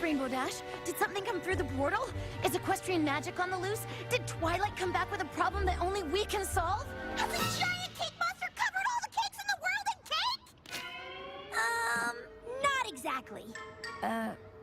Rainbow Dash? Did something come through the portal? Is equestrian magic on the loose? Did Twilight come back with a problem that only we can solve? Has a giant cake monster covered all the cakes in the world in cake? Not exactly.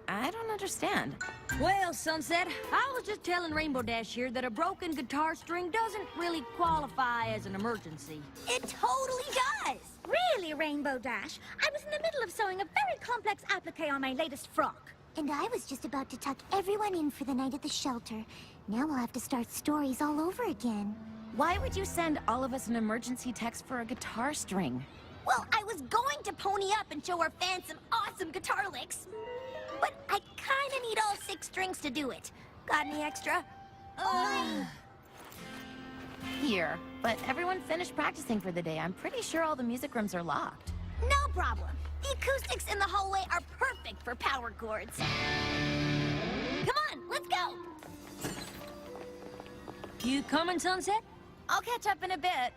I don't understand. Well, Sunset, I was just telling Rainbow Dash here that a broken guitar string doesn't really qualify as an emergency. It totally does. Really, Rainbow Dash? I was in the middle of sewing a very complex applique on my latest frock. And I was just about to tuck everyone in for the night at the shelter. Now we'll have to start stories all over again. Why would you send all of us an emergency text for a guitar string? Well, I was going to pony up and show our fans some awesome guitar licks. But I kinda need all 6 strings to do it. Got any extra? Here, but everyone finished practicing for the day. I'm pretty sure all the music rooms are locked. No problem. The acoustics in the hallway are perfect for power chords. Come on, let's go! You coming, Sunset? I'll catch up in a bit.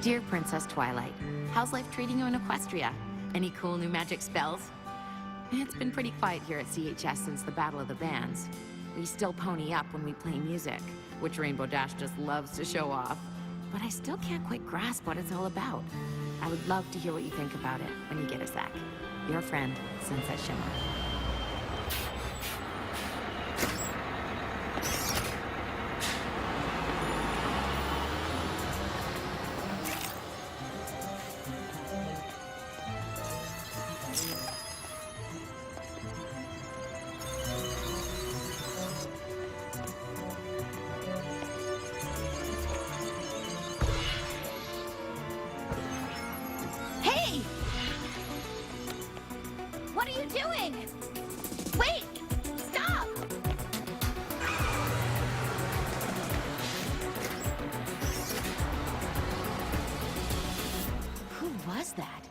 Dear Princess Twilight, how's life treating you in Equestria? Any cool new magic spells? It's been pretty quiet here at CHS since the Battle of the Bands. We still pony up when we play music, which Rainbow Dash just loves to show off. But I still can't quite grasp what it's all about. I would love to hear what you think about it when you get a sec. Your friend, Sunset Shimmer. Hey! What are you doing? Wait! Stop! Who was that?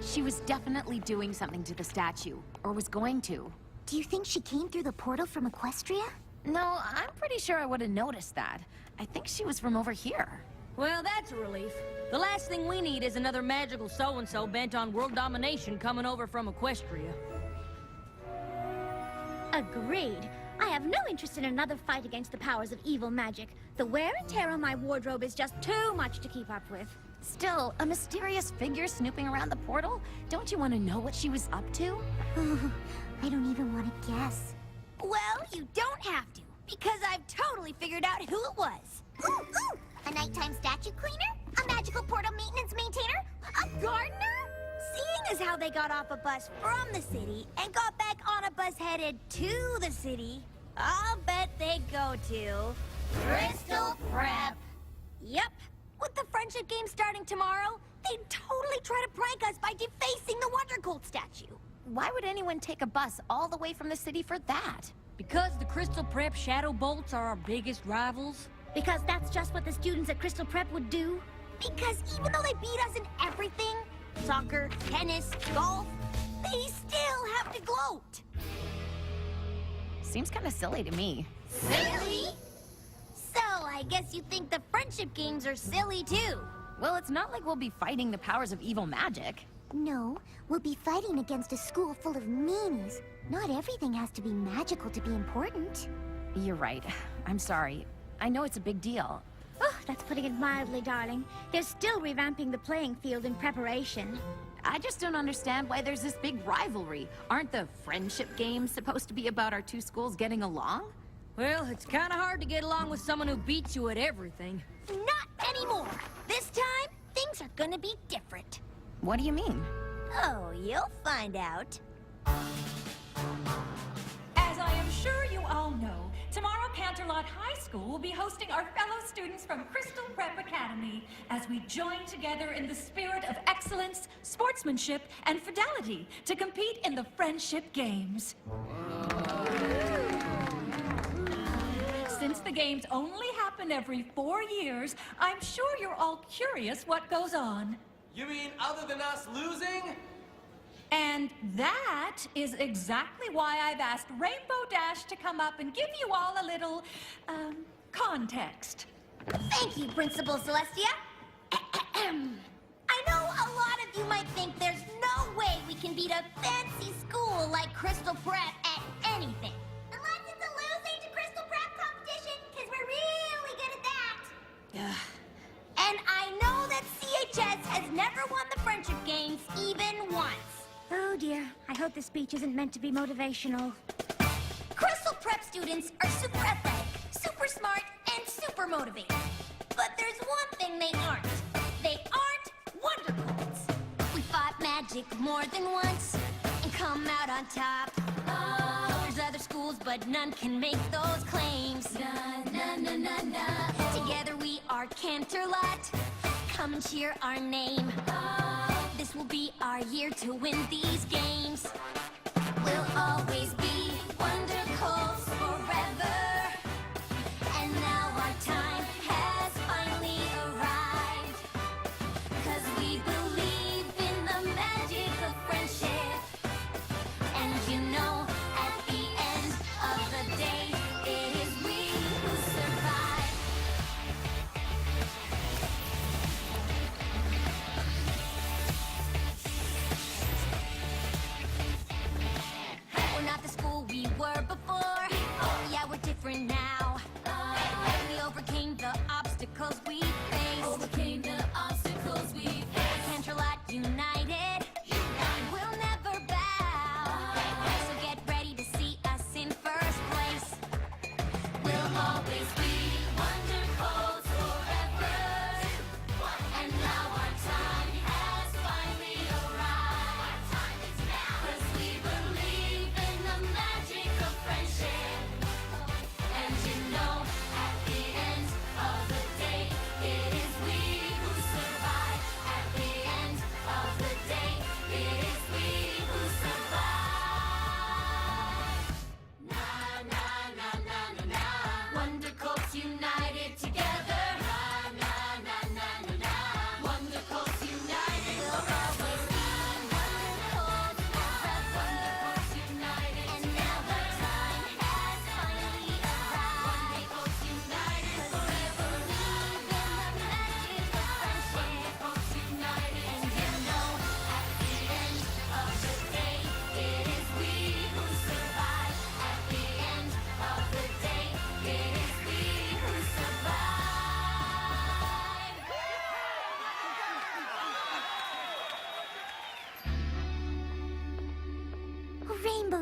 She was definitely doing something to the statue, or was going to. Do you think she came through the portal from Equestria? No, I'm pretty sure I would have noticed that. I think she was from over here. Well, that's a relief. The last thing we need is another magical so-and-so bent on world domination coming over from Equestria. Agreed. I have no interest in another fight against the powers of evil magic. The wear and tear on my wardrobe is just too much to keep up with. Still, a mysterious figure snooping around the portal? Don't you want to know what she was up to? I don't even want to guess. Well, you don't have to, because I've totally figured out who it was. Ooh! A nighttime statue cleaner? A magical portal maintenance maintainer? A gardener? Seeing as how they got off a bus from the city and got back on a bus headed to the city, I'll bet they go to Crystal Prep. Yep. With the friendship game starting tomorrow, they'd totally try to prank us by defacing the Wonder Gold statue. Why would anyone take a bus all the way from the city for that? Because the Crystal Prep Shadow Bolts are our biggest rivals? Because that's just what the students at Crystal Prep would do. Because even though they beat us in everything, soccer, tennis, golf, they still have to gloat. Seems kind of silly to me. Silly? So, I guess you think the friendship games are silly too. Well, it's not like we'll be fighting the powers of evil magic. No, we'll be fighting against a school full of meanies. Not everything has to be magical to be important. You're right. I'm sorry. I know it's a big deal. Oh, that's putting it mildly, darling. They're still revamping the playing field in preparation. I just don't understand why there's this big rivalry. Aren't the friendship games supposed to be about our two schools getting along? Well, it's kind of hard to get along with someone who beats you at everything. Not anymore. This time, things are gonna be different. What do you mean? Oh, you'll find out. As I am sure you all know, tomorrow Canterlot High School will be hosting our fellow students from Crystal Prep Academy as we join together in the spirit of excellence, sportsmanship, and fidelity to compete in the Friendship Games. Since the games only happen every 4 years, I'm sure you're all curious what goes on. You mean other than us losing? And that is exactly why I've asked Rainbow Dash to come up and give you all a little, context. Thank you, Principal Celestia. I know a lot of you might think there's no way we can beat a fancy school like Crystal Prep at anything. Unless it's a losing to Crystal Prep competition, because we're really good at that. And I know that CHS has never won the Friendship Games even once. Oh dear, I hope this speech isn't meant to be motivational. Crystal Prep students are super athletic, super smart, and super motivated. But there's one thing they aren't. They aren't Wonder Bullets. We fought magic more than once and come out on top. Oh, there's other schools, but none can make those claims. Na, na, na, na, na. Together we are Canterlot. Come and cheer our name. Oh, this will be our year to win these games. We'll always be Wonder Colts forever. And now our time has finally arrived. 'Cause we believe in the magic of friendship. And you know, at the end of the day, it is we who survive. We're not the school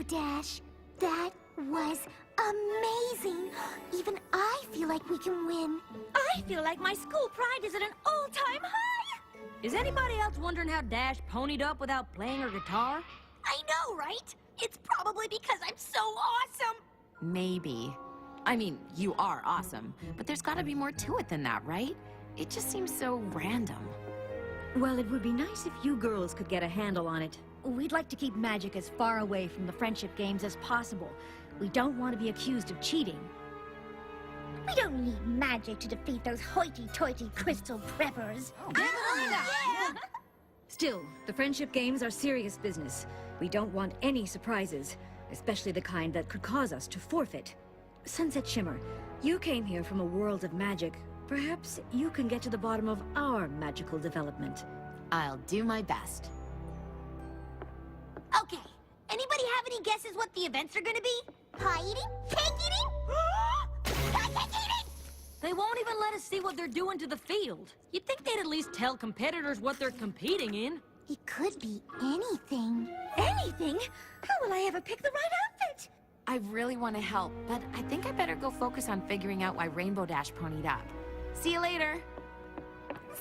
Dash. That was amazing. Even I feel like we can win. I feel like my school pride is at an all-time high! Is anybody else wondering how Dash ponied up without playing her guitar? I know, right? It's probably because I'm so awesome. Maybe. I mean, you are awesome, but there's gotta be more to it than that, right? It just seems so random. Well, it would be nice if you girls could get a handle on it. We'd like to keep magic as far away from the friendship games as possible. We don't want to be accused of cheating. We don't need magic to defeat those hoity-toity crystal preppers. Still, the friendship games are serious business. We don't want any surprises, especially the kind that could cause us to forfeit. Sunset Shimmer, you came here from a world of magic. Perhaps you can get to the bottom of our magical development. I'll do my best. Okay, anybody have any guesses what the events are gonna be? Pie eating? Cake eating? Cake eating! They won't even let us see what they're doing to the field. You'd think they'd at least tell competitors what they're competing in. It could be anything. Anything? How will I ever pick the right outfit? I really want to help, but I think I better go focus on figuring out why Rainbow Dash ponied up. See you later.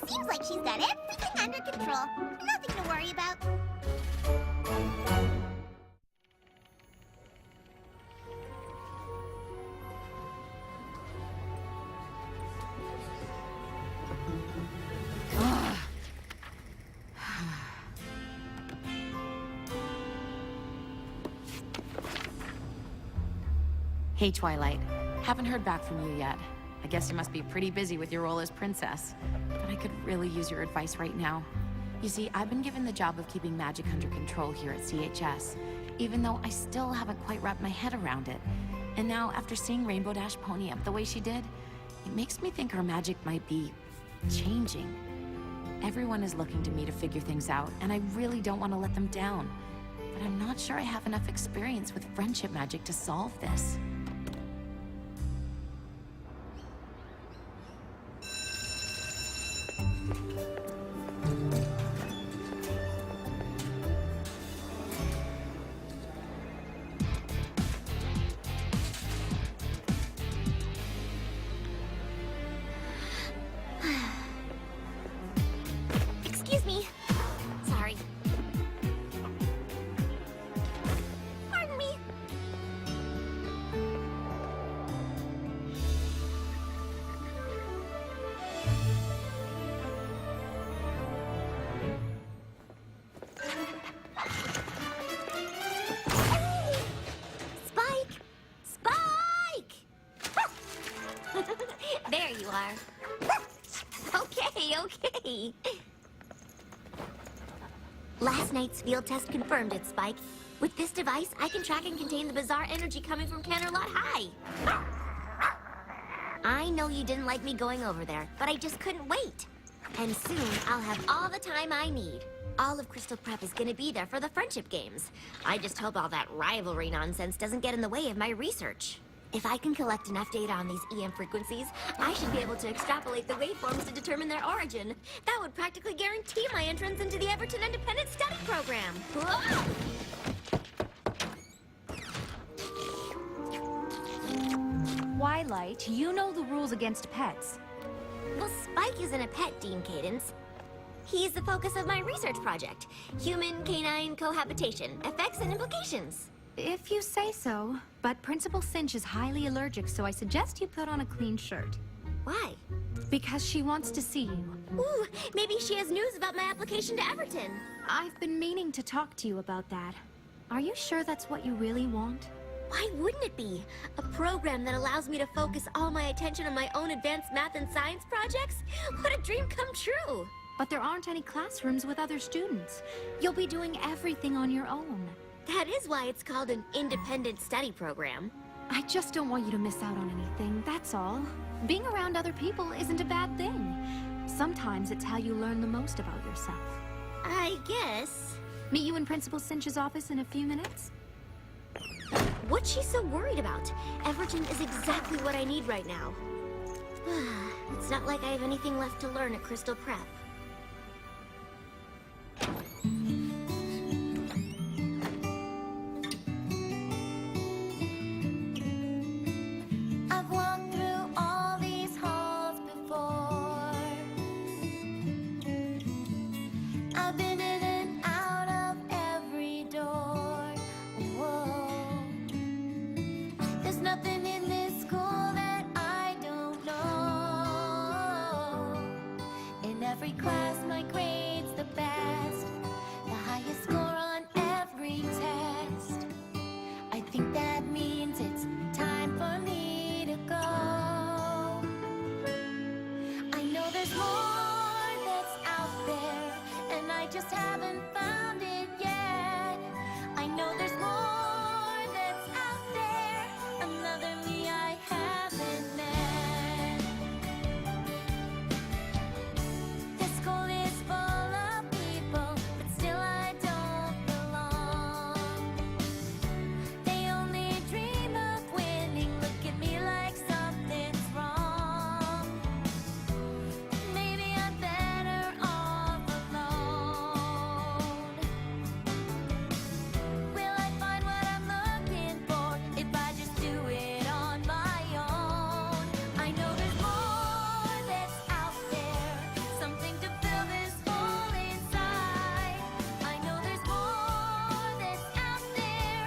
Seems like she's got everything under control. Nothing to worry about. Hey, Twilight. Haven't heard back from you yet. I guess you must be pretty busy with your role as princess. But I could really use your advice right now. You see, I've been given the job of keeping magic under control here at CHS, even though I still haven't quite wrapped my head around it. And now, after seeing Rainbow Dash pony up the way she did, it makes me think our magic might be changing. Everyone is looking to me to figure things out, and I really don't want to let them down. But I'm not sure I have enough experience with friendship magic to solve this. Excuse me. Sorry. Pardon me. Spike! Spike! There you are. Okay. Last night's field test confirmed it, Spike. With this device, I can track and contain the bizarre energy coming from Canterlot High. I know you didn't like me going over there, but I just couldn't wait. And soon, I'll have all the time I need. All of Crystal Prep is gonna be there for the friendship games. I just hope all that rivalry nonsense doesn't get in the way of my research. If I can collect enough data on these EM frequencies, I should be able to extrapolate the waveforms to determine their origin. That would practically guarantee my entrance into the Everton Independent Study Program. Whoa! Twilight, you know the rules against pets. Well, Spike isn't a pet, Dean Cadence. He's the focus of my research project. Human-canine cohabitation, effects and implications. If you say so. But Principal Cinch is highly allergic, so I suggest you put on a clean shirt. Why? Because she wants to see you. Ooh, maybe she has news about my application to Everton. I've been meaning to talk to you about that. Are you sure that's what you really want? Why wouldn't it be? A program that allows me to focus all my attention on my own advanced math and science projects? What a dream come true! But there aren't any classrooms with other students. You'll be doing everything on your own. That is why it's called an independent study program. I just don't want you to miss out on anything, that's all. Being around other people isn't a bad thing. Sometimes it's how you learn the most about yourself. I guess. Meet you in Principal Cinch's office in a few minutes? What's she so worried about? Everton is exactly what I need right now. It's not like I have anything left to learn at Crystal Prep. every class, my grade's the best. The highest score on every test. I think that means it's time for me to go. I know there's more that's out there, and I just haven't found it yet. I know there's more that's out there, another me I haven't met. This school is full of people, but still I don't belong. They only dream of winning, look at me like something's wrong. Maybe I'm better off alone. Will I find what I'm looking for if I just do it on my own? I know there's more that's out there, something to fill this hole inside. I know there's more that's out there,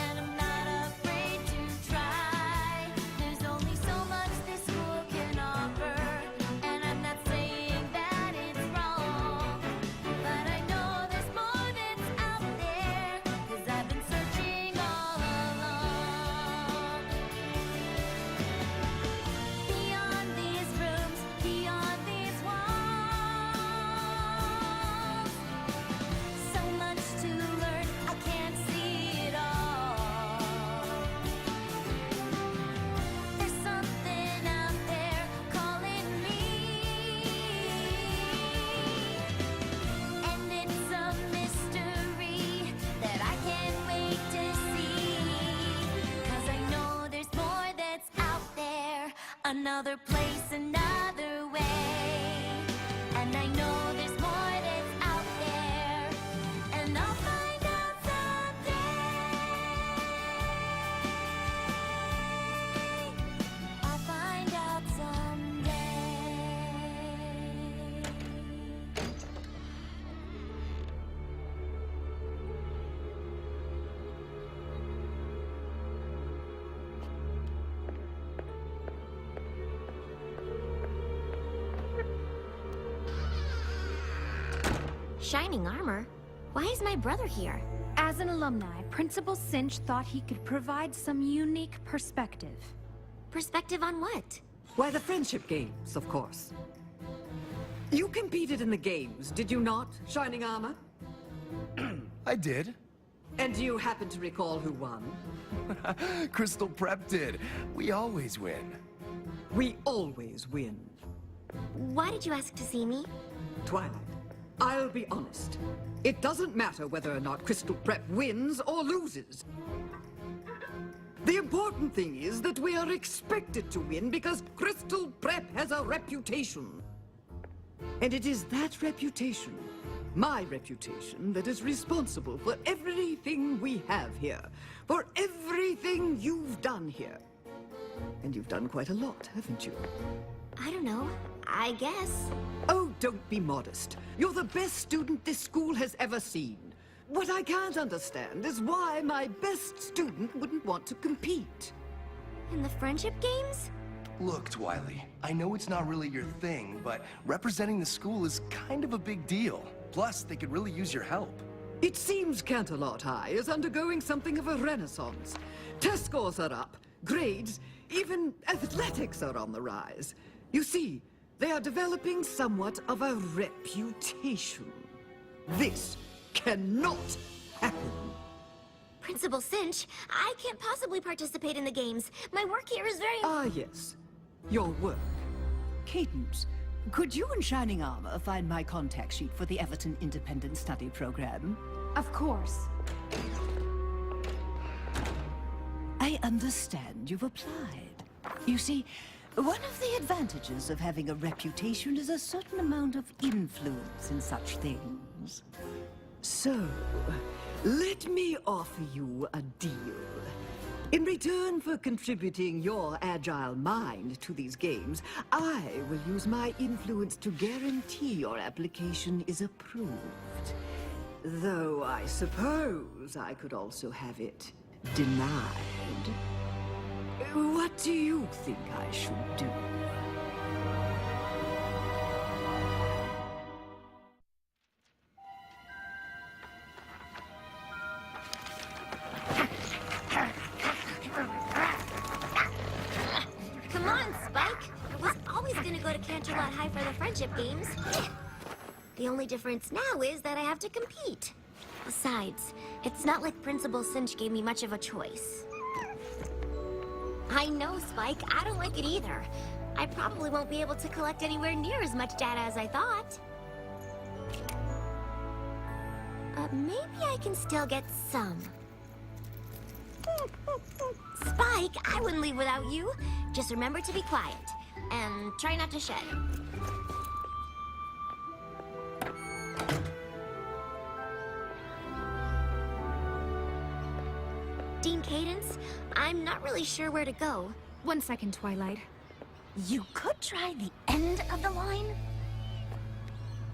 and I'm not afraid to try. There's only so much this school can offer, and I'm not saying that it's wrong. But I know there's more that's out there, 'cause I've been searching all along. Beyond these rooms, beyond these walls, so much to learn, I can't see it all. There's something out there calling me, and it's a mystery that I can't wait to see. 'Cause I know there's more that's out there, another place, another way. And I know there's more that's out there, and I'll find out someday. I'll find out someday. Shining armor? Why is my brother here? As an alumni, Principal Cinch thought he could provide some unique perspective. Perspective on what? Why, the friendship games, of course. You competed in the games, did you not, Shining Armor? I did. And do you happen to recall who won? Crystal Prep did. We always win. We always win. Why did you ask to see me? Twilight, I'll be honest. It doesn't matter whether or not Crystal Prep wins or loses. The important thing is that we are expected to win because Crystal Prep has a reputation. And it is that reputation, my reputation, that is responsible for everything we have here. For everything you've done here. And you've done quite a lot, haven't you? I don't know. I guess. Oh, don't be modest. You're the best student this school has ever seen. What I can't understand is why my best student wouldn't want to compete. In the friendship games? Look, Twiley, I know it's not really your thing, but representing the school is kind of a big deal. Plus, they could really use your help. It seems Canterlot High is undergoing something of a renaissance. Test scores are up, grades, even athletics are on the rise. You see, they are developing somewhat of a reputation. This cannot happen. Principal Cinch, I can't possibly participate in the games. My work here is very... Ah, yes. Your work. Cadence, could you and Shining Armor find my contact sheet for the Everton Independent Study Program? Of course. I understand you've applied. You see, one of the advantages of having a reputation is a certain amount of influence in such things. So, let me offer you a deal. In return for contributing your agile mind to these games, I will use my influence to guarantee your application is approved. Though I suppose I could also have it denied. What do you think I should do? friendship games. The only difference now is that I have to compete. Besides, it's not like Principal Cinch gave me much of a choice. I know, Spike. I don't like it either. I probably won't be able to collect anywhere near as much data as I thought. Maybe I can still get some. Spike, I wouldn't leave without you. Just remember to be quiet. And try not to shed. Dean Cadence, I'm not really sure where to go. 1 second, Twilight. You could try the end of the line.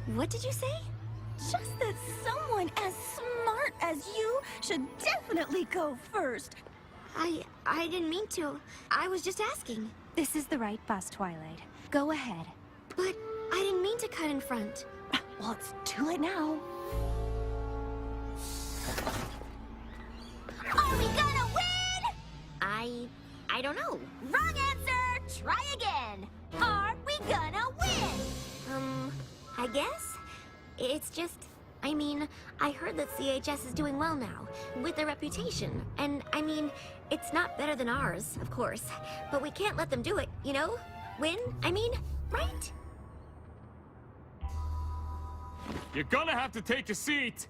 What did you say? Just that someone as smart as you should definitely go first. I didn't mean to. I was just asking. This is the right bus, Twilight. Go ahead. But I didn't mean to cut in front. Well, it's too late now. Are we gonna win? I don't know. Wrong answer! Try again. Are we gonna win? I guess. It's just, I mean, I heard that CHS is doing well now, with their reputation. And, I mean, it's not better than ours, of course. But we can't let them do it, you know? Win, I mean, right? You're gonna have to take a seat!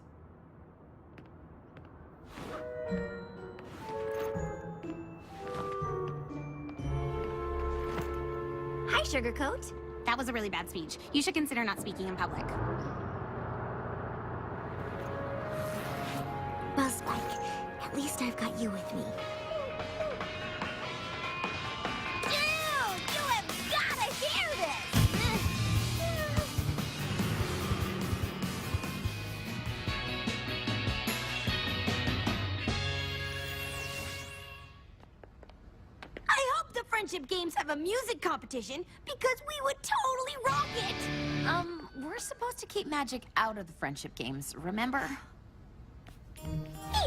Hi, Sugarcoat. That was a really bad speech. You should consider not speaking in public. Well, Spike, at least I've got you with me. Dude, you have gotta hear this! I hope the friendship games have a music competition, because we would totally rock it! We're supposed to keep magic out of the friendship games, remember?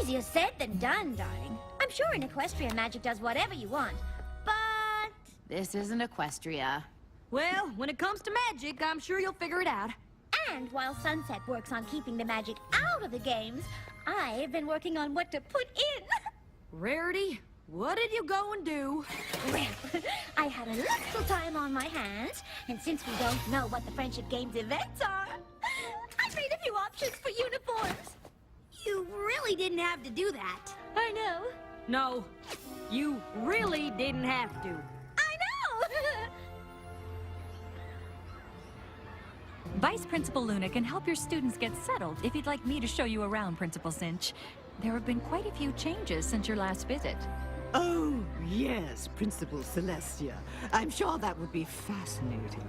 Easier said than done, darling. I'm sure in Equestria magic does whatever you want. But... This isn't Equestria. Well, when it comes to magic, I'm sure you'll figure it out. And while Sunset works on keeping the magic out of the games, I've been working on what to put in. Rarity, what did you go and do? Well, I had a little time on my hands, and since we don't know what the Friendship Games events are, I made a few options for uniforms. You really didn't have to do that. I know. No, you really didn't have to. I know! Vice Principal Luna can help your students get settled if you'd like me to show you around, Principal Cinch. There have been quite a few changes since your last visit. Oh, yes, Principal Celestia. I'm sure that would be fascinating.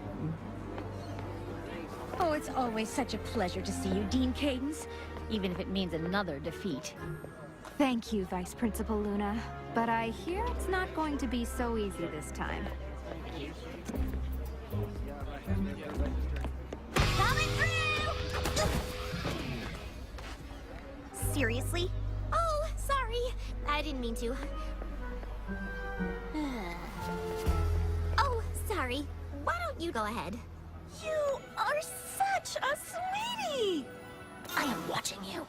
Oh, it's always such a pleasure to see you, Dean Cadence, even if it means another defeat. Thank you, Vice Principal Luna. But I hear it's not going to be so easy this time. Coming through! Seriously? Oh, sorry. I didn't mean to. Oh, sorry. Why don't you go ahead? You are such a sweetie! I am watching you.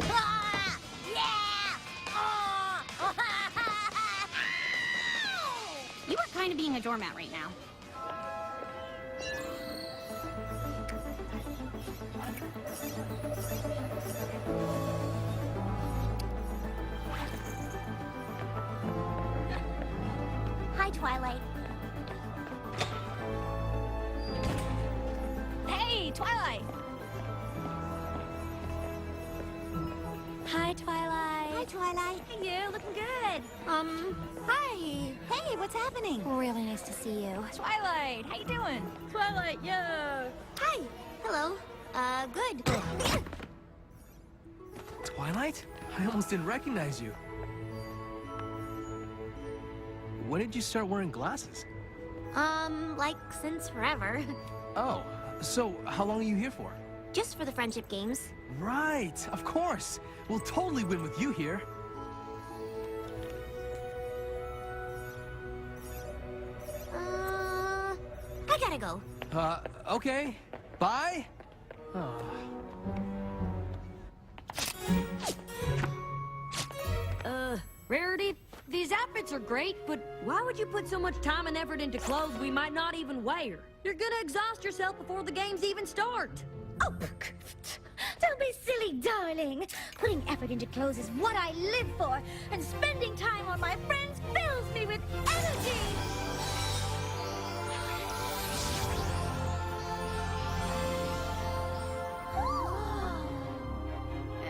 Ah! Yeah! Oh! You are kind of being a doormat right now. Hi, Twilight. Hey, Twilight! Hi, Twilight. Hi, Twilight. Hey, you, looking good. Hi. Hey, what's happening? Really nice to see you. Twilight, how you doing? Twilight, yeah. Hi. Hello. Good. Twilight? I almost didn't recognize you. When did you start wearing glasses? Like since forever. Oh, so how long are you here for? Just for the friendship games. Right, of course. We'll totally win with you here. I go. Okay. Bye? Rarity, these outfits are great, but why would you put so much time and effort into clothes we might not even wear? You're gonna exhaust yourself before the games even start. Oh, don't be silly, darling. Putting effort into clothes is what I live for, and spending time on my friends fills me with energy.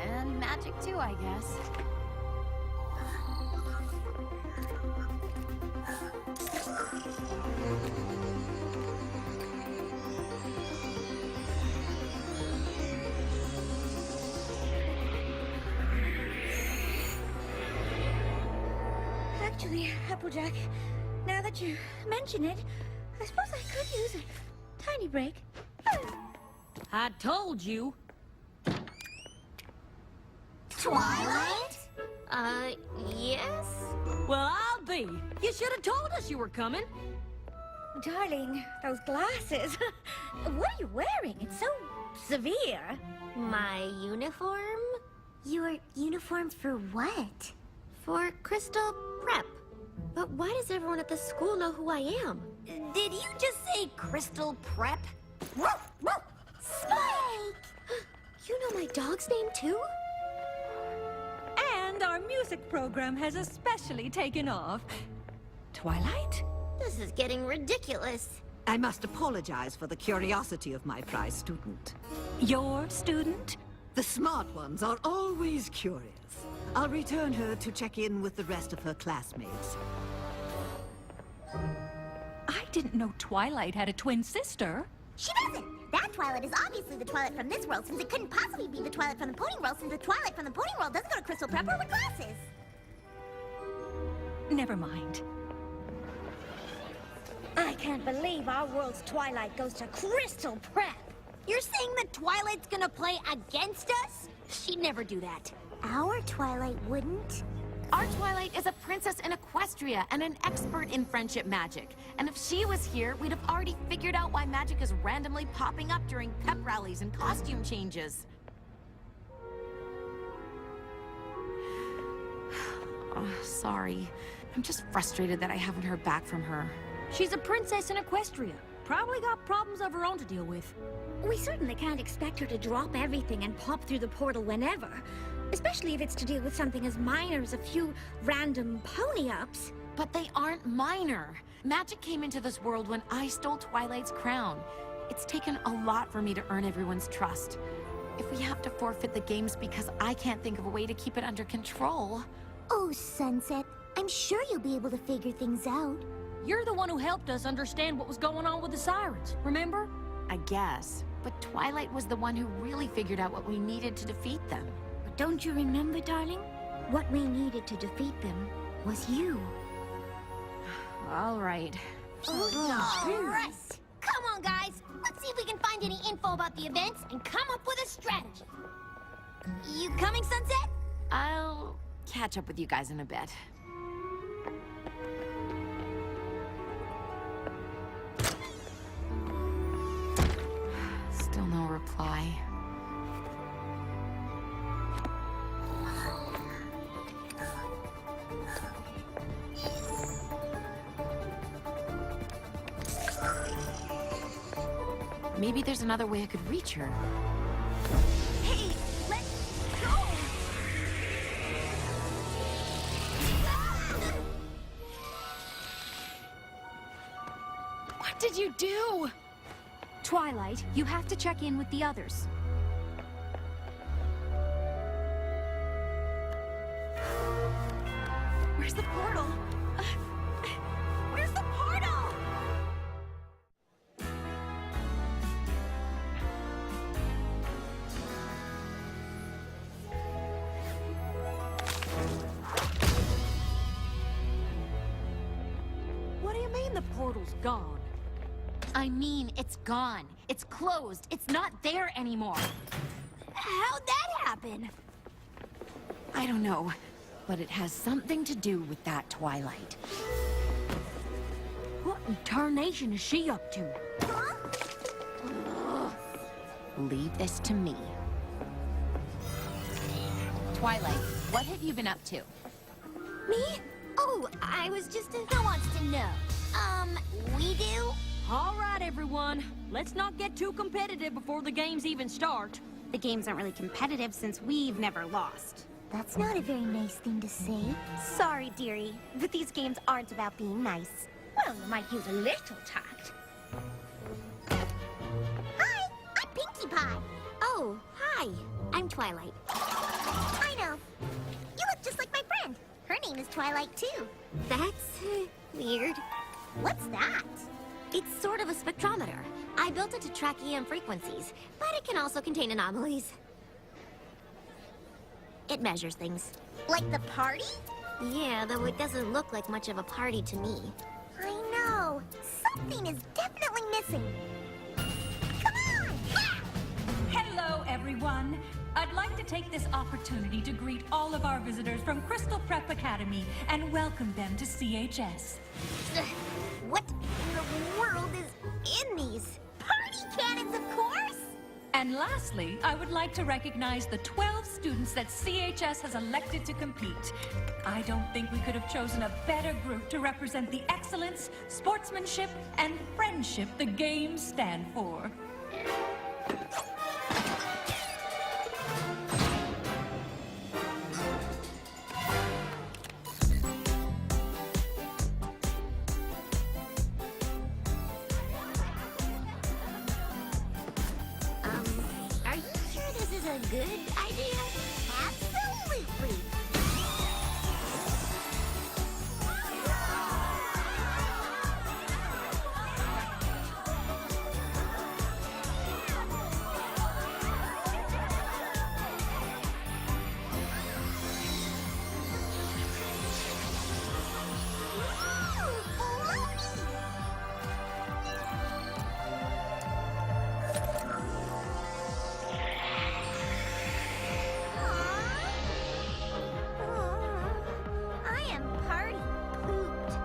And magic too, I guess. Actually, Applejack, now that you mention it, I suppose I could use a tiny break. I told you. Twilight? Yes? Well, I'll be. You should have told us you were coming. Darling, those glasses. What are you wearing? It's so severe. My uniform? Your uniform for what? For Crystal Prep. But why does everyone at the school know who I am? Did you just say Crystal Prep? Spike! You know my dog's name too? And our music program has especially taken off. Twilight? This is getting ridiculous. I must apologize for the curiosity of my prize student. Your student? The smart ones are always curious. I'll return her to check in with the rest of her classmates. I didn't know Twilight had a twin sister. She doesn't. That Twilight is obviously the Twilight from this world, since it couldn't possibly be the Twilight from the Pony World, since the Twilight from the Pony World doesn't go to Crystal Prep or with glasses. Never mind. I can't believe our world's Twilight goes to Crystal Prep. You're saying that Twilight's gonna play against us? She'd never do that. Our Twilight wouldn't. Our Twilight is a princess in Equestria and an expert in friendship magic. And if she was here, we'd have already figured out why magic is randomly popping up during pep rallies and costume changes. Oh, sorry. I'm just frustrated that I haven't heard back from her. She's a princess in Equestria. Probably got problems of her own to deal with. We certainly can't expect her to drop everything and pop through the portal whenever. Especially if it's to deal with something as minor as a few random pony-ups. But they aren't minor. Magic came into this world when I stole Twilight's crown. It's taken a lot for me to earn everyone's trust. If we have to forfeit the games because I can't think of a way to keep it under control... Oh, Sunset, I'm sure you'll be able to figure things out. You're the one who helped us understand what was going on with the sirens, remember? I guess. But Twilight was the one who really figured out what we needed to defeat them. But don't you remember, darling? What we needed to defeat them was you. All right. All right. Come on, guys. Let's see if we can find any info about the events and come up with a strategy. You coming, Sunset? I'll catch up with you guys in a bit. Still no reply. Maybe there's another way I could reach her. Hey, let's go! What did you do? Twilight, you have to check in with the others. Where's the portal? Where's the portal? What do you mean the portal's gone? I mean, it's gone. It's closed. It's not there anymore. How'd that happen? I don't know, but it has something to do with that Twilight. What in tarnation is she up to? Huh? Leave this to me. Twilight, what have you been up to? Me? Oh, I was just Who wants to know? We do? All right, everyone. Let's not get too competitive before the games even start. The games aren't really competitive since we've never lost. That's not a very nice thing to say. Sorry, dearie, but these games aren't about being nice. Well, you might use a little tact. Hi, I'm Pinkie Pie. Oh, hi. I'm Twilight. I know. You look just like my friend. Her name is Twilight, too. That's weird. What's that? It's sort of a spectrometer. I built it to track EM frequencies, but it can also contain anomalies. It measures things. Like the party? Yeah, though it doesn't look like much of a party to me. I know. Something is definitely missing. Come on! Yeah! Hello, everyone. I'd like to take this opportunity to greet all of our visitors from Crystal Prep Academy and welcome them to CHS. What in the world is in these? Party cannons, of course! And lastly, I would like to recognize the 12 students that CHS has elected to compete. I don't think we could have chosen a better group to represent the excellence, sportsmanship, and friendship the games stand for. Are you sure this is a good idea? Absolutely! I am party pooped.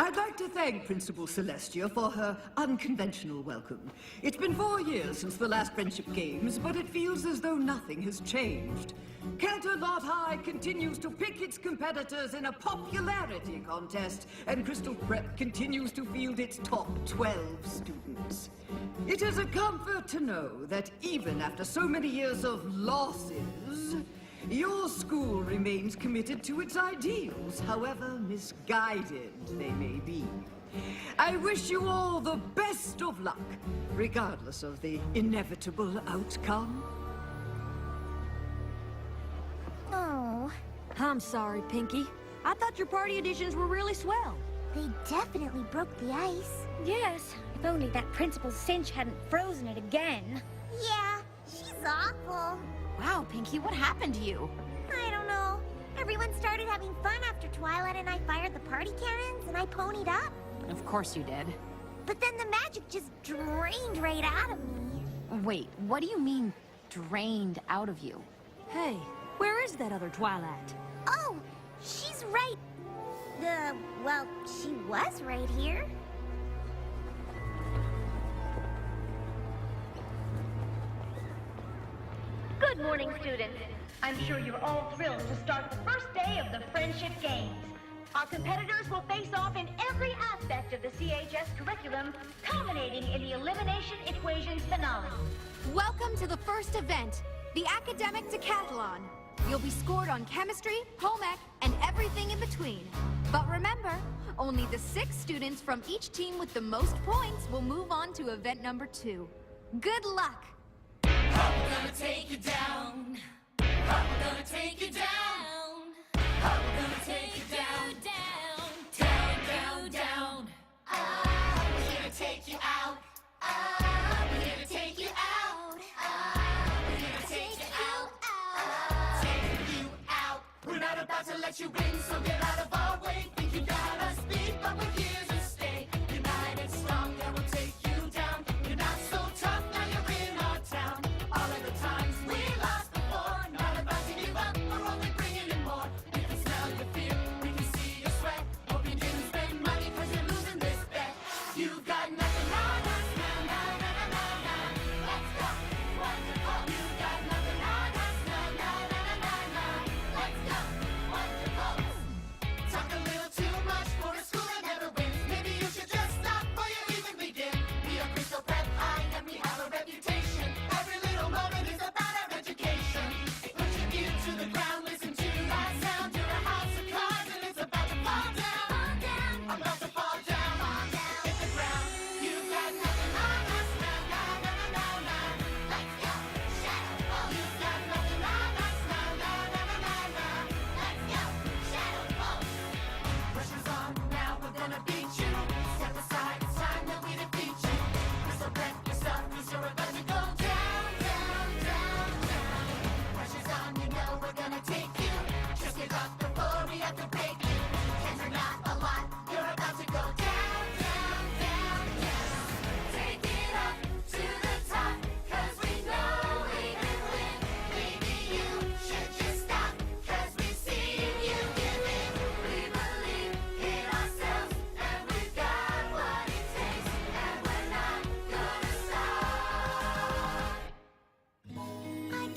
I'd like to thank Principal Celestia for her unconventional welcome. It's been 4 years since the last Friendship Games, but it feels as though nothing has changed. Canterlot High continues to pick its competitors in a popularity contest, and Crystal Prep continues to field its top 12 students. It is a comfort to know that even after so many years of losses, your school remains committed to its ideals, however misguided they may be. I wish you all the best of luck, regardless of the inevitable outcome. Oh, I'm sorry, Pinkie. I thought your party editions were really swell. they definitely broke the ice. Yes, if only that Principal Cinch hadn't frozen it again. Yeah, she's awful. Wow, Pinkie, what happened to you? I don't know. Everyone started having fun after Twilight and I fired the party cannons and I ponied up. Of course you did. But then the magic just drained right out of me. Wait, what do you mean, drained out of you? Hey, where is that other Twilight? Oh, she's right. Well, she was right here. Good morning, students. I'm sure you're all thrilled to start the first day of the Friendship Games. Our competitors will face off in every aspect of the CHS curriculum, culminating in the Elimination Equations finale. Welcome to the first event, the Academic Decathlon. You'll be scored on chemistry, home ec, and everything in between. But remember, only the 6 students from each team with the most points will move on to event number 2. Good luck! We're gonna take you down. We're gonna take you down. We're gonna take you down, down, down, down, down. We're here to take you out. We're here to take you out. We're here to take you out. Take you out. We're not about to let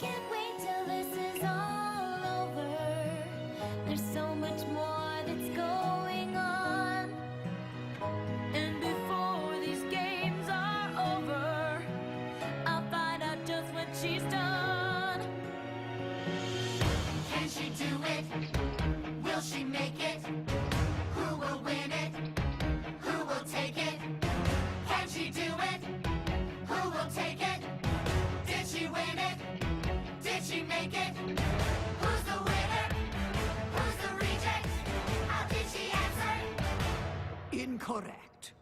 can't wait till this is all over. There's so much more that's going on. And before these games are over, I'll find out just what she's done. Can she do it? Will she make it? Who will win it? Who will take it? Can she do it? Who will take it? Did she win it? Did she make it? Who's the winner? Who's the reject? How did she answer? Incorrect.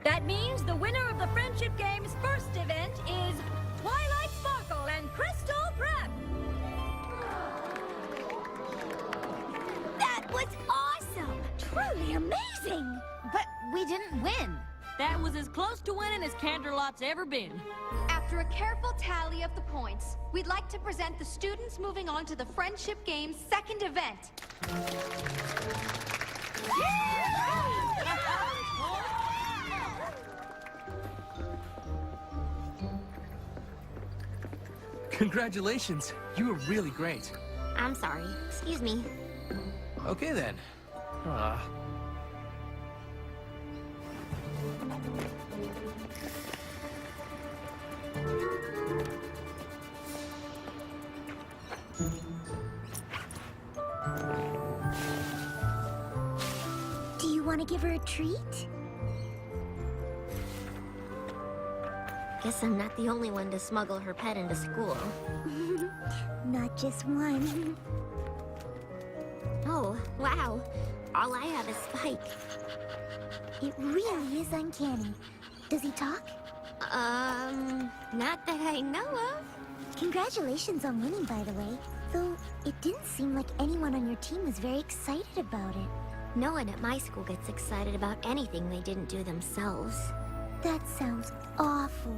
That means the winner of the Friendship Games' first event is Twilight Sparkle and Crystal Prep. That was awesome! Truly amazing! But we didn't win. That was as close to winning as Canterlot's ever been. After a careful tally of the points, we'd like to present the students moving on to the Friendship Games' second event. Congratulations. You were really great. I'm sorry. Excuse me. Okay then. Do you want to give her a treat? Guess I'm not the only one to smuggle her pet into school. Not just one. Oh, wow. All I have is Spike. It really is uncanny. Does he talk? Not that I know of. Congratulations on winning, by the way. Though, it didn't seem like anyone on your team was very excited about it. No one at my school gets excited about anything they didn't do themselves. That sounds awful.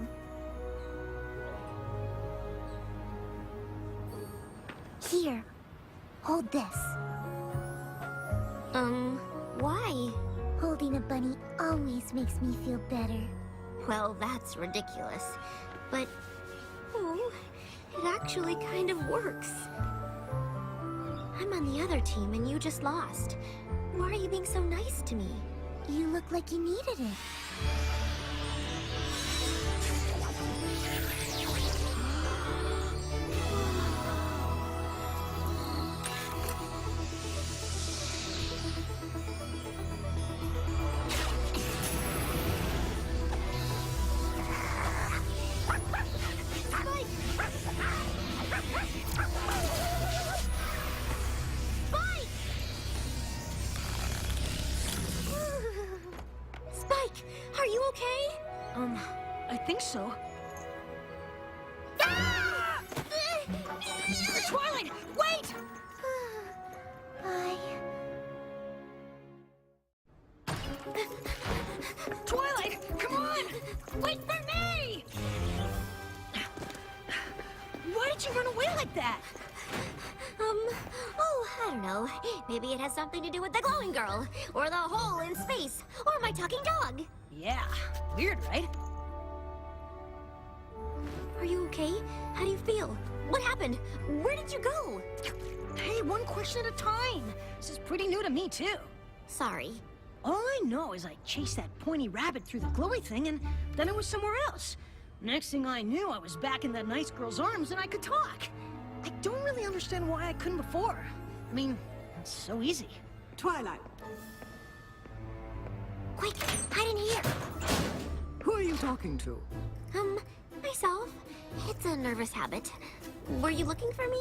Here, hold this. Why? Holding a bunny always makes me feel better. Well, that's ridiculous. But, oh, it actually kind of works. I'm on the other team and you just lost. Why are you being so nice to me? You look like you needed it. Spike, are you okay? I think so. Twilight, wait! Twilight, come on! Wait for me! Why did you run away like that? Oh, I don't know. Maybe it has something to do with the glowing girl, or the hole in space, or my talking dog. Yeah, weird, right? Are you okay? How do you feel? What happened? Where did you go? Hey, one question at a time. This is pretty new to me, too. Sorry. All I know is I chased that pointy rabbit through the glowy thing, and then it was somewhere else. Next thing I knew, I was back in that nice girl's arms, and I could talk. I don't really understand why I couldn't before. I mean, it's so easy. Twilight, Quick, hide in here. who are you talking to? Myself. It's a nervous habit. Were you looking for me?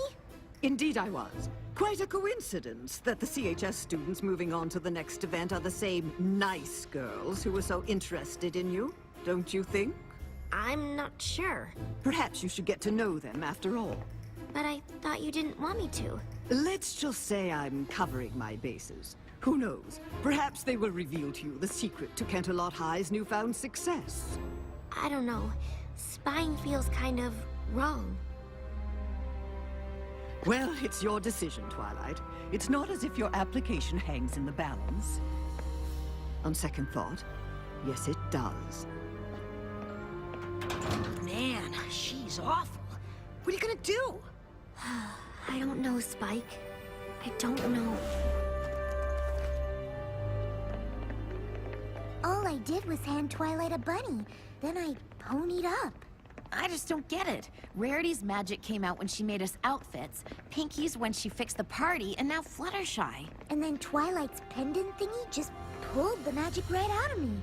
Indeed I was. Quite a coincidence that the CHS students moving on to the next event are the same nice girls who were so interested in you, don't you think? I'm not sure. Perhaps you should get to know them after all. But I thought you didn't want me to. Let's just say I'm covering my bases. Who knows? Perhaps they will reveal to you the secret to Canterlot High's newfound success. I don't know. Spying feels kind of wrong. Well, it's your decision, Twilight. It's not as if your application hangs in the balance. On second thought, yes, it does. She's awful. What are you gonna do? I don't know, Spike. I don't know. All I did was hand Twilight a bunny. Then I ponied up. I just don't get it. Rarity's magic came out when she made us outfits, Pinky's when she fixed the party, and now Fluttershy. And then Twilight's pendant thingy just pulled the magic right out of me.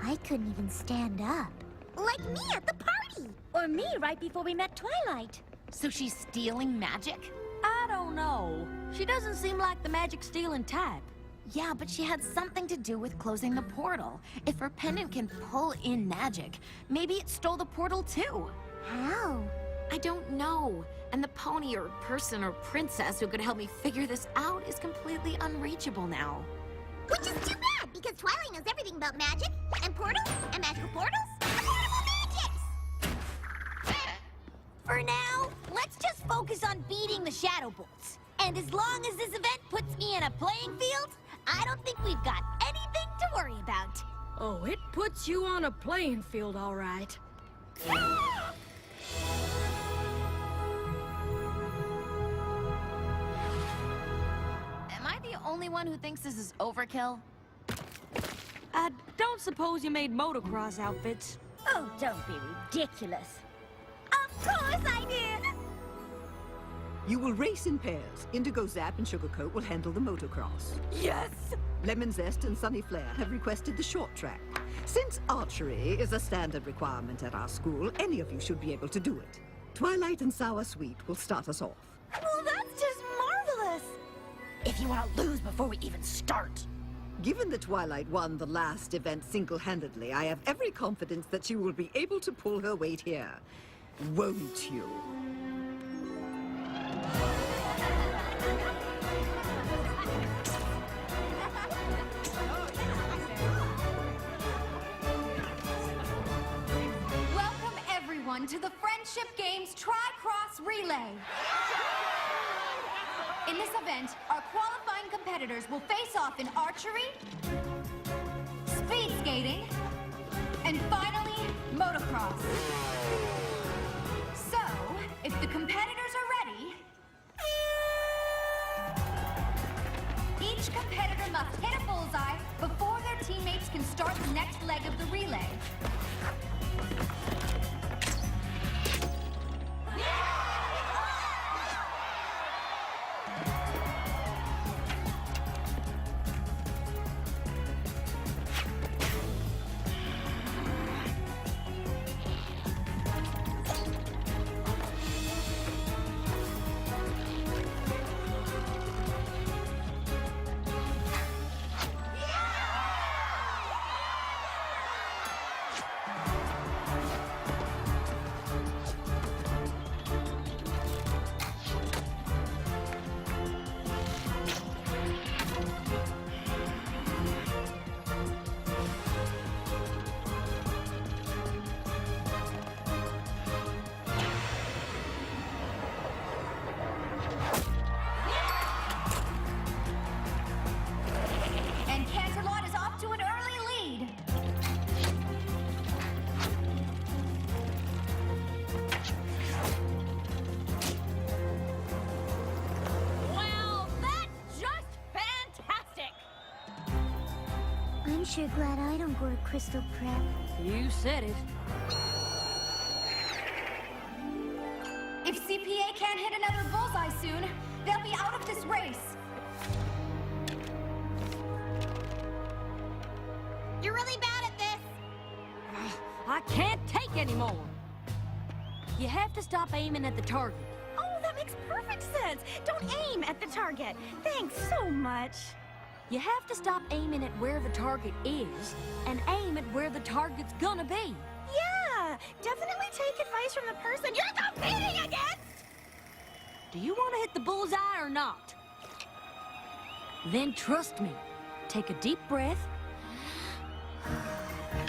I couldn't even stand up. Like me at the party! Or me right before we met Twilight. So she's stealing magic? I don't know. She doesn't seem like the magic-stealing type. Yeah, but she had something to do with closing the portal. If her pendant can pull in magic, maybe it stole the portal too. How? I don't know. And the pony or person or princess who could help me figure this out is completely unreachable now. Which is too bad, because Twilight knows everything about magic, and portals, and magical portals, and portable magics! For now, let's just focus on beating the Shadow Bolts. And as long as this event puts me in a playing field, I don't think we've got anything to worry about. Oh, it puts you on a playing field, all right. Am I the only one who thinks this is overkill? I don't suppose you made motocross outfits. Oh, don't be ridiculous. Of course I did! You will race in pairs. Indigo Zap and Sugarcoat will handle the motocross. Yes! Lemon Zest and Sunny Flare have requested the short track. Since archery is a standard requirement at our school, any of you should be able to do it. Twilight and Sour Sweet will start us off. Well, that's just marvelous! If you want to lose before we even start. Given that Twilight won the last event single-handedly, I have every confidence that she will be able to pull her weight here. Won't you? Welcome everyone to the Friendship Games Tri-Cross Relay. In this event, our qualifying competitors will face off in archery, speed skating, and finally, motocross. So, if the competitors are ready, each competitor must hit a bullseye before their teammates can start the next leg of the relay. I'm sure glad I don't go to Crystal Prep. You said it. If CPA can't hit another bullseye soon, they'll be out of this race. You're really bad at this! I can't take anymore. You have to stop aiming at the target. Oh, that makes perfect sense. Don't aim at the target. Thanks so much. You have to stop aiming at where the target is and aim at where the target's gonna be. Yeah, definitely take advice from the person you're competing against! Do you want to hit the bullseye or not? Then trust me. Take a deep breath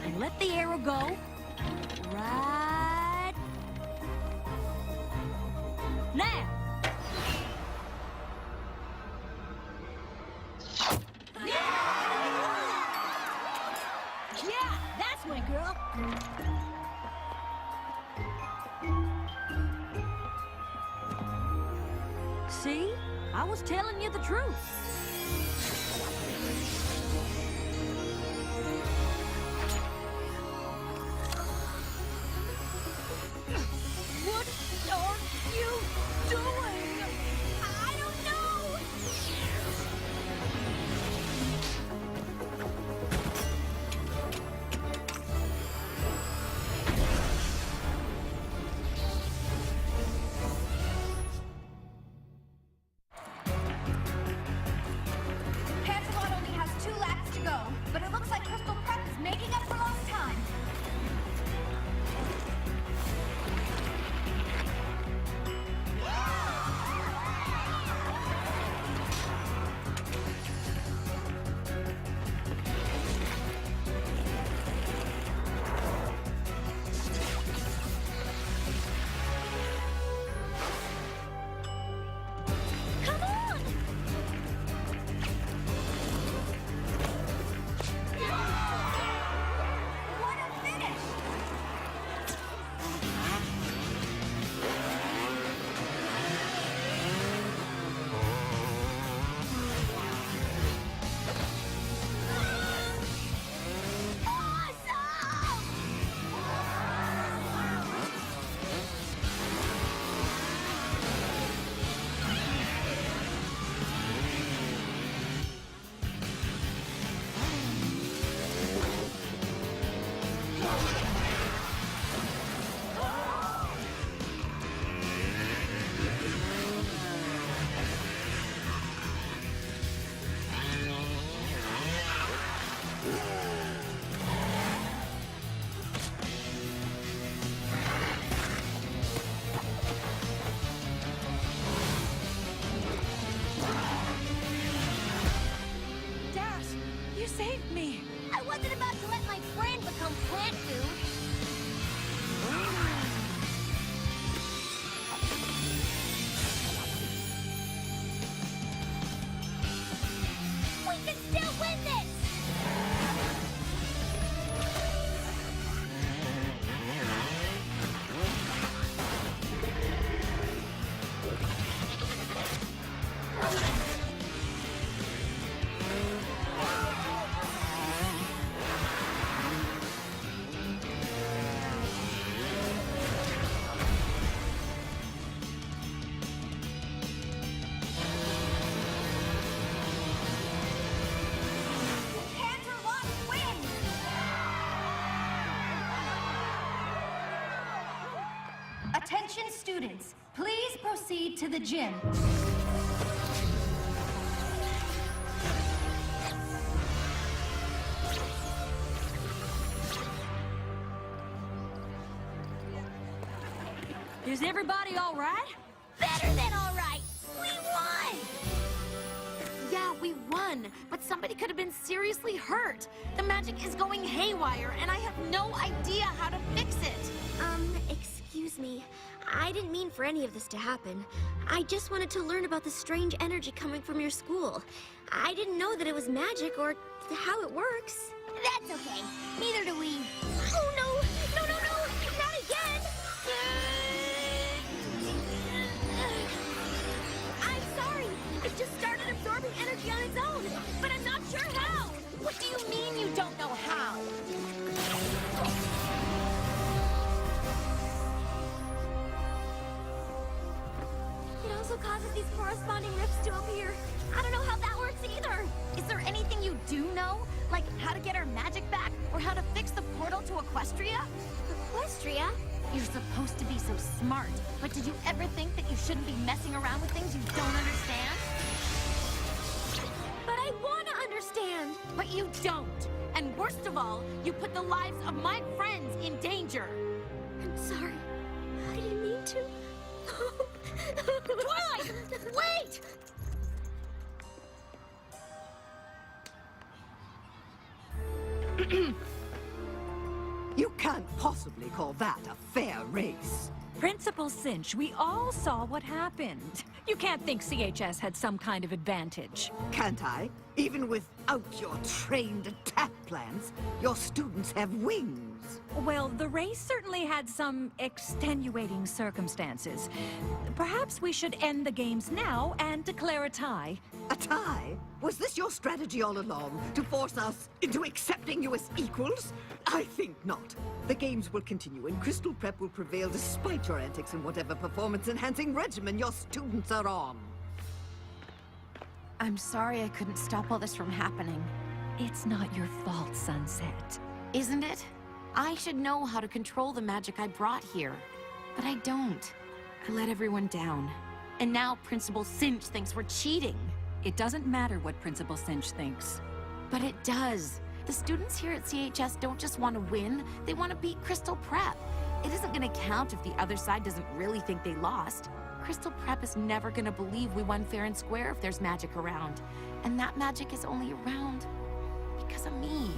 and let the arrow go right now. Yeah, that's my girl. I was telling you the truth. What are you doing? I don't know! Cancelot only has 2 laps to go, but it looks like Crystal Prep is making up for lost time. Come on! What a finish! Dash, you saved me. I wasn't about to let my friend become plant food. We can still win this! Canterlot wins! Attention students, please proceed to the gym. Is everybody all right? Better than all right! We won! Yeah, we won, but somebody could have been seriously hurt. The magic is going haywire, and I have no idea how to fix it. Excuse me. I didn't mean for any of this to happen. I just wanted to learn about the strange energy coming from your school. I didn't know that it was magic or how it works. That's okay. Neither do we. Oh no! No, no, no! Not again! I'm sorry. It just started absorbing energy on its own, but I'm not sure how. What do you mean you don't know how? It also causes these corresponding rifts to appear. I don't know how that works either. Is there anything you do know? Like how to get our magic back, or how to fix the portal to Equestria? Equestria? You're supposed to be so smart, but did you ever think that you shouldn't be messing around with things you don't understand? But I want to understand. But you don't. And worst of all, you put the lives of my friends in danger. I'm sorry. I didn't mean to. Twilight! Wait! You can't possibly call that a fair race. Principal Cinch, we all saw what happened. You can't think CHS had some kind of advantage. Can't I? Even without your trained attack plans, your students have wings. results. Well, the race certainly had some extenuating circumstances. Perhaps we should end the games now and declare a tie. A tie? Was this your strategy all along, to force us into accepting you as equals? I think not. The games will continue, and Crystal Prep will prevail despite your antics and whatever performance-enhancing regimen your students are on. I'm sorry I couldn't stop all this from happening. It's not your fault, Sunset. Isn't it? I should know how to control the magic I brought here. But I don't. I let everyone down. And now Principal Cinch thinks we're cheating. It doesn't matter what Principal Cinch thinks. But it does. The students here at CHS don't just want to win, they want to beat Crystal Prep. It isn't going to count if the other side doesn't really think they lost. Crystal Prep is never going to believe we won fair and square if there's magic around. And that magic is only around because of me.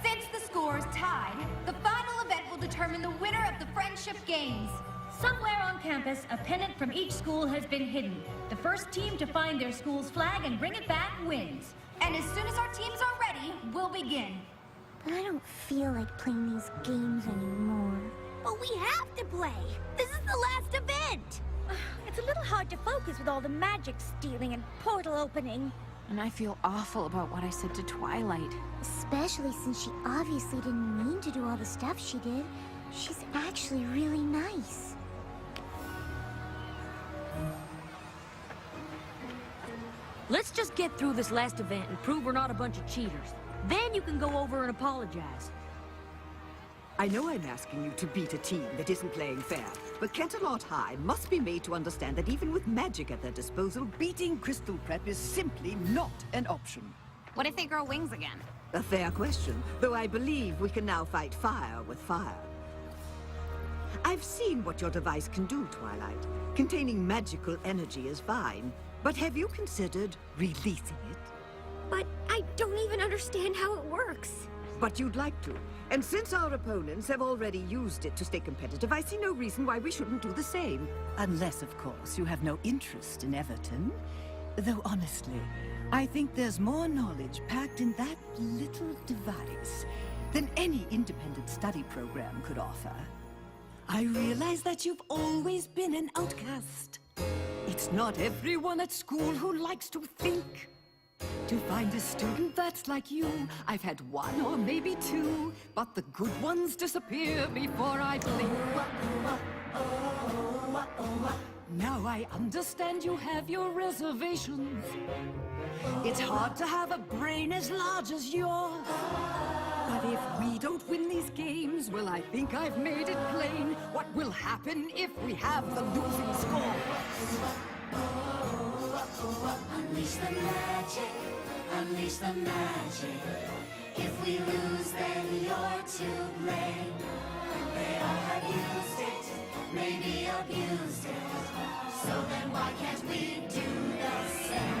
Since the score's tied, the final event will determine the winner of the Friendship Games. Somewhere on campus, a pennant from each school has been hidden. The first team to find their school's flag and bring it back wins. And as soon as our teams are ready, we'll begin. But I don't feel like playing these games anymore. But we have to play. This is the last event. It's a little hard to focus with all the magic stealing and portal opening. And I feel awful about what I said to Twilight. Especially since she obviously didn't mean to do all the stuff she did. She's actually really nice. Let's just get through this last event and prove we're not a bunch of cheaters. Then you can go over and apologize. I know I'm asking you to beat a team that isn't playing fair, but Canterlot High must be made to understand that even with magic at their disposal, beating Crystal Prep is simply not an option. What if they grow wings again? A fair question, though I believe we can now fight fire with fire. I've seen what your device can do, Twilight. Containing magical energy is fine, but have you considered releasing it? But I don't even understand how it works. But you'd like to. And since our opponents have already used it to stay competitive, I see no reason why we shouldn't do the same. Unless, of course, you have no interest in Everton. Though honestly, I think there's more knowledge packed in that little device than any independent study program could offer. I realize that you've always been an outcast. It's not everyone at school who likes to think. To find a student that's like you, I've had one or maybe two, but the good ones disappear before I blink. Now I understand you have your reservations. It's hard to have a brain as large as yours. But if we don't win these games, well, I think I've made it plain what will happen if we have the losing score. Unleash the magic, unleash the magic. If we lose, then you're to blame. They all have used it, maybe abused it. So then why can't we do the same?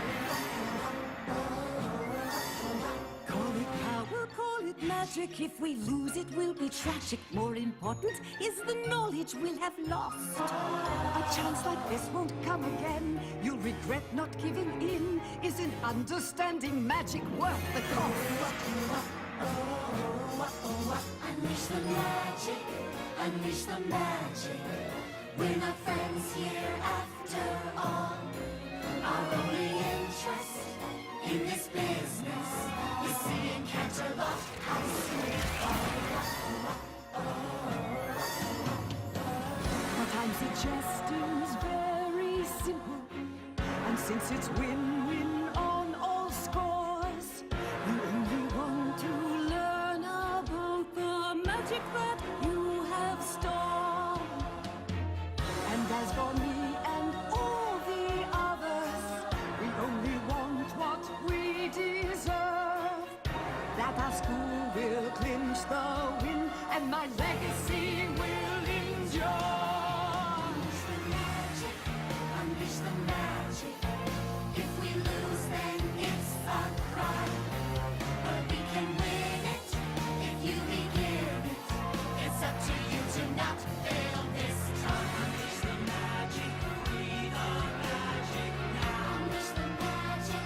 Call it power, call it magic. If we lose, it will be tragic. More important is the knowledge we'll have lost. A chance like this won't come again. You'll regret not giving in. Isn't understanding magic worth the cost? Unleash the magic, unleash the magic. We're not friends here after all. Our only interest in this business is seeing Canterlot High School fall. What I'm suggesting is very simple. And since it's win-win on all scores, you only want to learn about the magic that you have stored. And as for me and all the others, we only want what we deserve. That our school will clinch the win, and my legacy will endure. Unleash the magic. If we lose, then it's a crime. But we can win it if you begin it. It's up to you to not fail this time. Unleash the magic, free the magic now. Unleash the magic,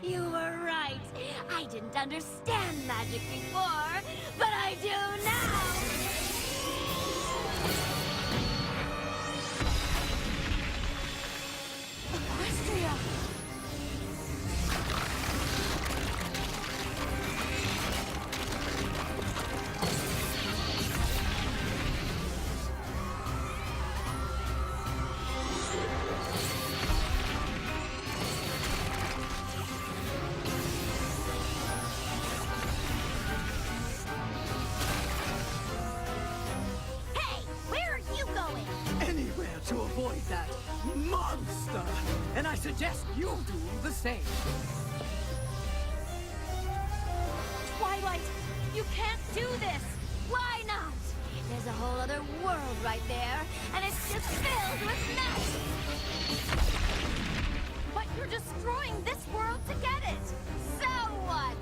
You were right. I didn't understand magic before, but I do now. Equestria! Hey, where are you going? Anywhere to avoid that monster. And I suggest you do the same. Twilight, you can't do this. Why not? There's a whole other world right there, and it's just filled with magic. But you're destroying this world to get it. So what?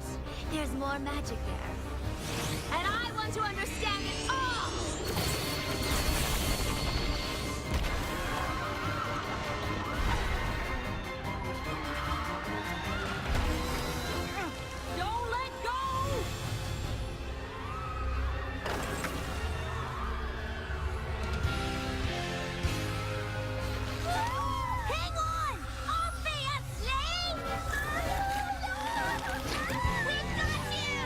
There's more magic there. And I want to understand it all. Don't let go! Hang on! Obviously! We've got you!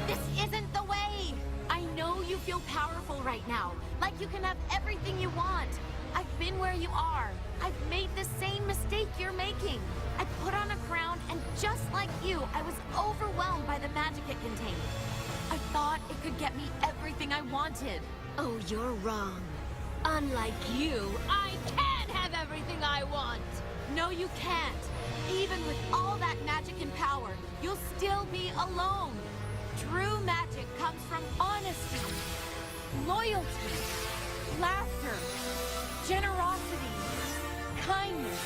This isn't the way! I know you feel powerful right now, like you can have everything you want. I've been where you are. I've made the same mistake you're making. I put on a crown, and just like you, I was overwhelmed by the magic it contained. I thought it could get me everything I wanted. Oh, you're wrong. Unlike you, I can have everything I want! No, you can't. Even with all that magic and power, you'll still be alone. True magic comes from honesty, loyalty, laughter, generosity, kindness.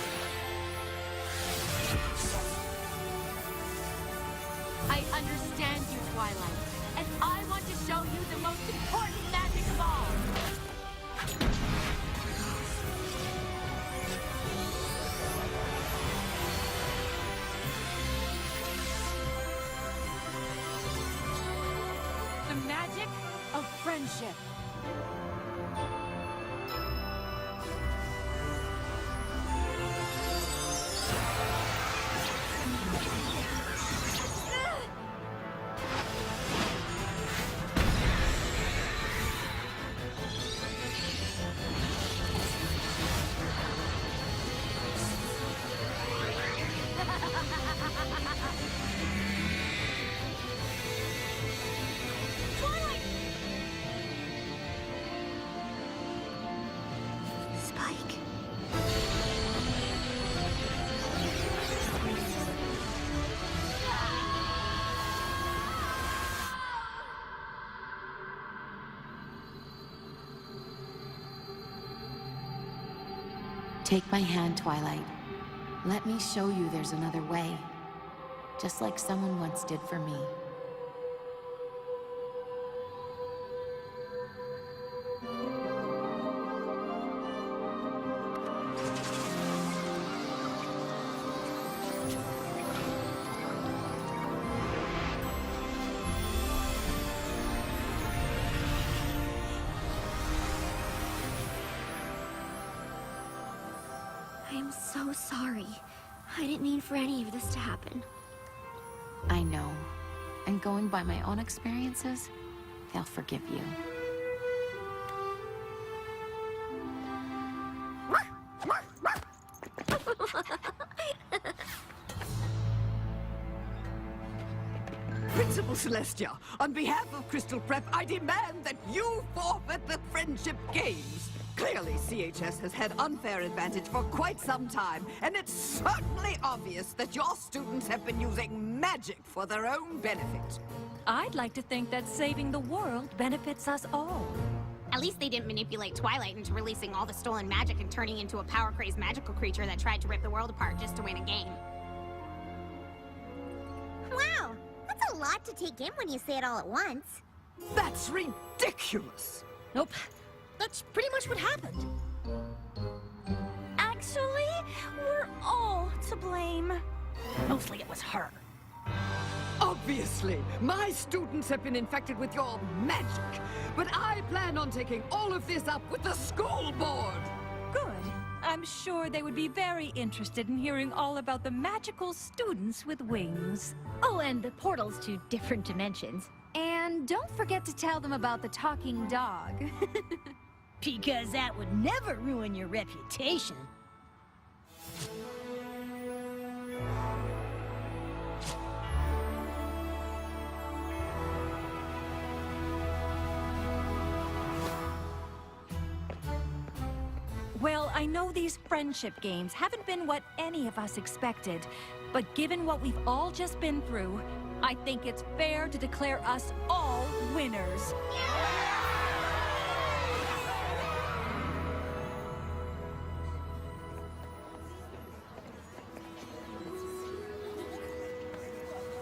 I understand you, Twilight, and I want to show you the most important magic of all. The magic of friendship. Spike. Take my hand, Twilight. Let me show you there's another way. Just like someone once did for me. I am so sorry. I didn't mean for any of this to happen. I know. And going by my own experiences, they'll forgive you. Principal Celestia, on behalf of Crystal Prep, I demand that you forfeit the Friendship Games. Clearly, CHS has had unfair advantage for quite some time, and it's certainly obvious that your students have been using magic for their own benefit. I'd like to think that saving the world benefits us all. At least they didn't manipulate Twilight into releasing all the stolen magic and turning into a power-crazed magical creature that tried to rip the world apart just to win a game. Wow, that's a lot to take in when you say it all at once. That's ridiculous! Nope. That's pretty much what happened. Actually, we're all to blame. Mostly it was her. Obviously, my students have been infected with your magic, but I plan on taking all of this up with the school board. Good. I'm sure they would be very interested in hearing all about the magical students with wings. Oh, and the portals to different dimensions. And don't forget to tell them about the talking dog. Because that would never ruin your reputation. Well, I know these friendship games haven't been what any of us expected, but given what we've all just been through, I think it's fair to declare us all winners.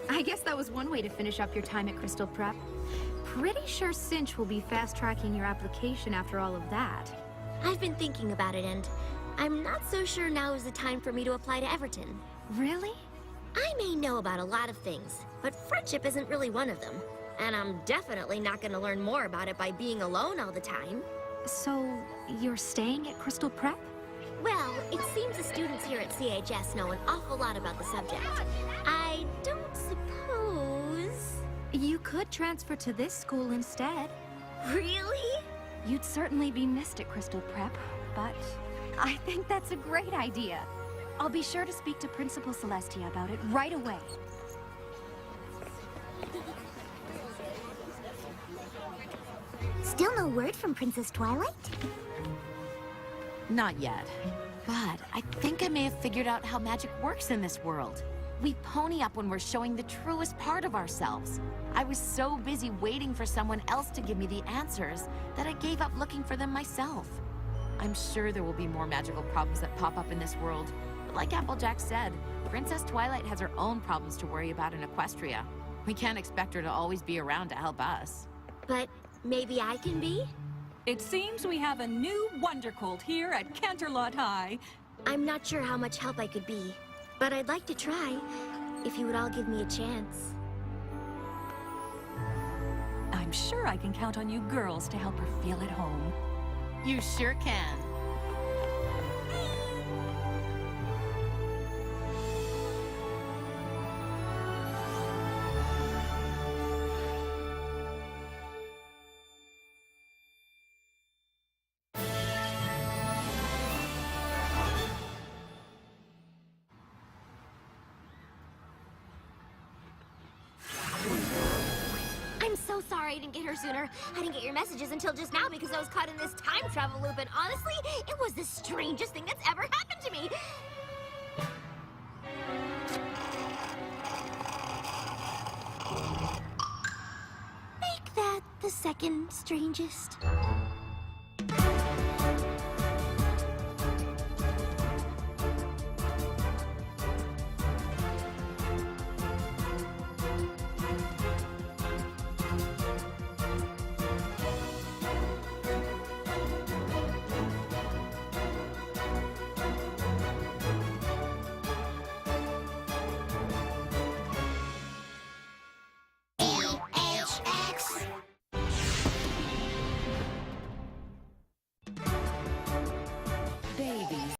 I guess that was one way to finish up your time at Crystal Prep. Pretty sure Cinch will be fast-tracking your application after all of that. I've been thinking about it, and I'm not so sure now is the time for me to apply to Everton. Really? I may know about a lot of things, but friendship isn't really one of them. And I'm definitely not going to learn more about it by being alone all the time. So, you're staying at Crystal Prep? Well, it seems the students here at CHS know an awful lot about the subject. I don't suppose... You could transfer to this school instead. Really? You'd certainly be missed at Crystal Prep, but I think that's a great idea. I'll be sure to speak to Principal Celestia about it right away. Still no word from Princess Twilight? Not yet. But I think I may have figured out how magic works in this world. We pony up when we're showing the truest part of ourselves. I was so busy waiting for someone else to give me the answers that I gave up looking for them myself. I'm sure there will be more magical problems that pop up in this world. But like Applejack said, Princess Twilight has her own problems to worry about in Equestria. We can't expect her to always be around to help us. But maybe I can be? It seems we have a new Wondercolt here at Canterlot High. I'm not sure how much help I could be, but I'd like to try, if you would all give me a chance. I'm sure I can count on you girls to help her feel at home. You sure can. I'm so sorry I didn't get her sooner. I didn't get your messages until just now because I was caught in this time travel loop, and honestly, it was the strangest thing that's ever happened to me. Make that the second strangest.